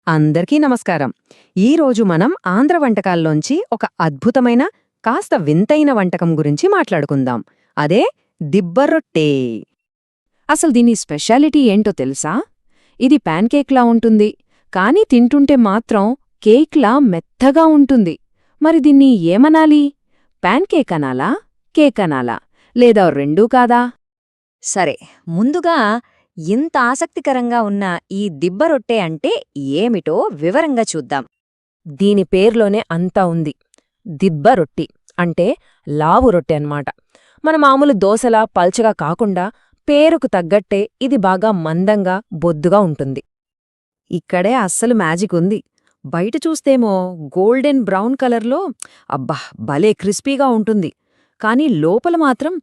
అందరికీ నమస్కారం. ఈరోజు మనం ఆంధ్ర వంటకాల్లోంచి ఒక అద్భుతమైన, కాస్త వింతైన వంటకం గురించి మాట్లాడుకుందాం. అదే దిబ్బరొట్టె. అసలు దీని స్పెషాలిటీ ఏంటో తెలుసా? ఇది ప్యాన్కేక్లా ఉంటుంది, కానీ తింటుంటే మాత్రం కేక్లా మెత్తగా ఉంటుంది. మరి దీన్ని ఏమనాలి? ప్యాన్కేక్ అనాలా, కేక్ అనాలా, లేదా రెండూ కాదా? సరే, ముందుగా ఇంత ఆసక్తికరంగా ఉన్న ఈ దిబ్బరొట్టె అంటే ఏమిటో వివరంగా చూద్దాం. దీని పేర్లోనే అంతా ఉంది. దిబ్బ రొట్టి అంటే లావు రొట్టె అన్నమాట. మన మామూలు దోసలా పల్చగా కాకుండా పేరుకు తగ్గట్టే ఇది బాగా మందంగా, బొద్దుగా ఉంటుంది. ఇక్కడే అస్సలు మ్యాజిక్ ఉంది. బయట చూస్తేమో గోల్డెన్ బ్రౌన్ కలర్లో అబ్బా భలే క్రిస్పీగా ఉంటుంది. కానీ లోపల మాత్రం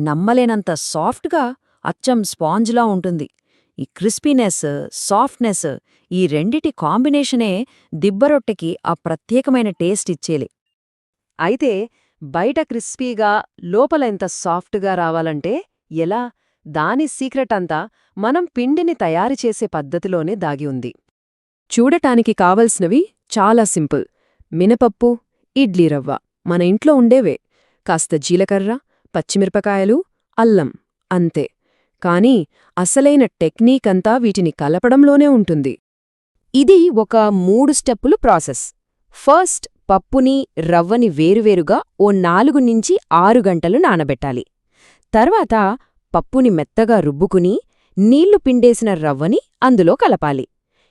నమ్మలేనంత సాఫ్ట్గా, అచ్చం స్పాంజ్లా ఉంటుంది. ఈ క్రిస్పీనెస్, సాఫ్ట్నెస్, ఈ రెండిటి కాంబినేషనే దిబ్బరొట్టెకి ఆ ప్రత్యేకమైన టేస్ట్ ఇచ్చేలే. అయితే బయట క్రిస్పీగా, లోపల ఎంత సాఫ్ట్గా రావాలంటే ఎలా? దాని సీక్రెట్ అంతా మనం పిండిని తయారు చేసే పద్ధతిలోనే దాగి ఉంది. చూడటానికి కావలసినవి చాలా సింపుల్. మినపప్పు, ఇడ్లీ రవ్వ మన ఇంట్లో ఉండేవే. కాస్త జీలకర్ర, పచ్చిమిరపకాయలు, అల్లం, అంతే. కానీ అసలైన టెక్నిక్ అంతా వీటిని కలపడంలోనే ఉంటుంది. ఇది ఒక 3 స్టెప్పులు ప్రాసెస్. ఫస్ట్ పప్పుని, రవ్వని వేరువేరుగా ఓ 4 నుంచి 6 గంటలు నానబెట్టాలి. తర్వాత పప్పుని మెత్తగా రుబ్బుకుని నీళ్లు పిండేసిన రవ్వని అందులో కలపాలి.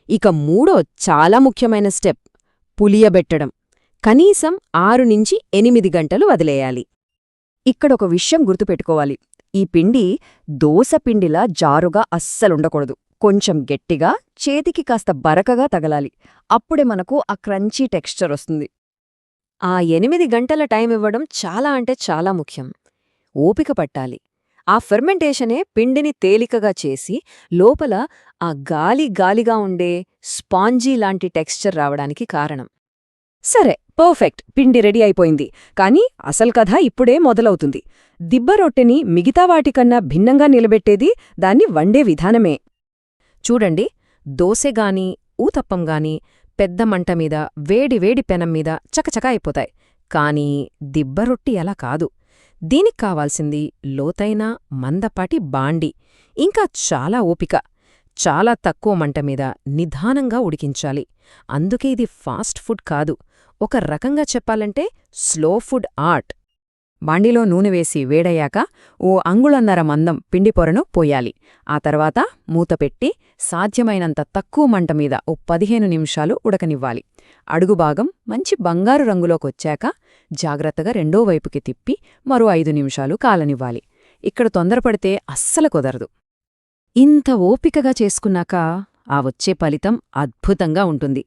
ఇక మూడో చాలా ముఖ్యమైన స్టెప్ పులియబెట్టడం. కనీసం 6 నుంచి 8 గంటలు వదిలేయాలి. ఇక్కడొక విషయం గుర్తుపెట్టుకోవాలి. ఈ పిండి దోసపిండిలా జారుగా అస్సలుండకూడదు. కొంచెం గట్టిగా, చేతికి కాస్త బరకగా తగలాలి. అప్పుడే మనకు ఆ క్రంచీ టెక్స్చర్ వస్తుంది. ఆ 8 గంటల టైం ఇవ్వడం చాలా అంటే చాలా ముఖ్యం. ఓపిక పట్టాలి. ఆ ఫెర్మెంటేషనే పిండిని తేలికగా చేసి లోపల ఆ గాలిగా ఉండే స్పాంజీ లాంటి టెక్స్చర్ రావడానికి కారణం. సరే, పర్ఫెక్ట్, పిండి రెడీ అయిపోయింది. కానీ అసలు కథ ఇప్పుడే మొదలవుతుంది. దిబ్బరొట్టెని మిగతా వాటికన్నా భిన్నంగా నిలబెట్టేది దాన్ని వండే విధానమే. చూడండి, దోసెగాని, ఊతప్పంగాని పెద్ద మంటమీద, వేడి పెనం మీద చకచకా అయిపోతాయి. కానీ దిబ్బరొట్టి అలా కాదు. దీనికి కావాల్సింది లోతైన, మందపాటి బాండి, ఇంకా చాలా ఓపిక. చాలా తక్కువ మంటమీద నిదానంగా ఉడికించాలి. అందుకే ఇది ఫాస్ట్ ఫుడ్ కాదు, ఒక రకంగా చెప్పాలంటే స్లో ఫుడ్ ఆర్ట్. బాండిలో నూనె వేసి వేడయ్యాక ఓ అంగుళన్నర మందం పిండి పొరను పోయాలి. ఆ తర్వాత మూతపెట్టి సాధ్యమైనంత తక్కువ మంటమీద ఓ 15 నిమిషాలు ఉడకనివ్వాలి. అడుగుభాగం మంచి బంగారు రంగులోకొచ్చాక జాగ్రత్తగా రెండో వైపుకి తిప్పి మరో 5 నిమిషాలు కాలనివ్వాలి. ఇక్కడ తొందరపడితే అస్సలు కుదరదు. ఇంత ఓపికగా చేసుకున్నాక ఆ వచ్చే ఫలితం అద్భుతంగా ఉంటుంది.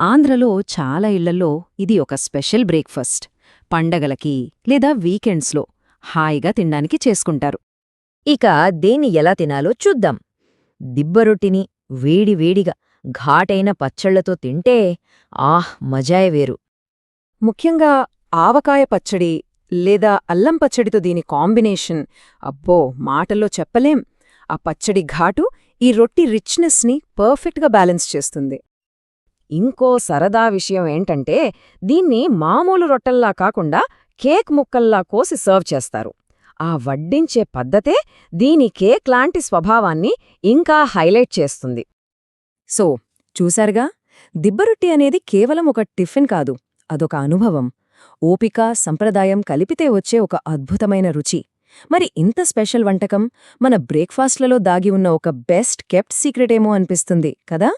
ఆంధ్రలో చాలా ఇళ్లల్లో ఇది ఒక స్పెషల్ బ్రేక్ఫాస్ట్. పండగలకి లేదా వీకెండ్స్లో హాయిగా తినడానికి చేసుకుంటారు. ఇక దేన్ని ఎలా తినాలో చూద్దాం. దిబ్బరొట్టిని వేడివేడిగా ఘాటైన పచ్చళ్లతో తింటే మజాయే వేరు. ముఖ్యంగా ఆవకాయ పచ్చడి లేదా అల్లం పచ్చడితో దీని కాంబినేషన్ అబ్బో మాటల్లో చెప్పలేం. ఆ పచ్చడి ఘాటు ఈ రొట్టి రిచ్నెస్ని పర్ఫెక్ట్గా బ్యాలెన్స్ చేస్తుంది. ఇంకో సరదా విషయం ఏంటంటే దీన్ని మామూలు రొట్టెల్లా కాకుండా కేక్ ముక్కల్లా కోసి సర్వ్ చేస్తారు. ఆ వడ్డించే పద్ధతే దీని కేక్ లాంటి స్వభావాన్ని ఇంకా హైలైట్ చేస్తుంది. సో చూశారుగా, దిబ్బరొట్టి అనేది కేవలం ఒక టిఫిన్ కాదు, అదొక అనుభవం. ఓపిక, సంప్రదాయం కలిపితే వచ్చే ఒక అద్భుతమైన రుచి. మరి ఇంత స్పెషల్ వంటకం మన బ్రేక్ఫాస్ట్లలో దాగి ఉన్న ఒక బెస్ట్ కెప్ట్ సీక్రెట్ ఏమో అనిపిస్తుంది కదా.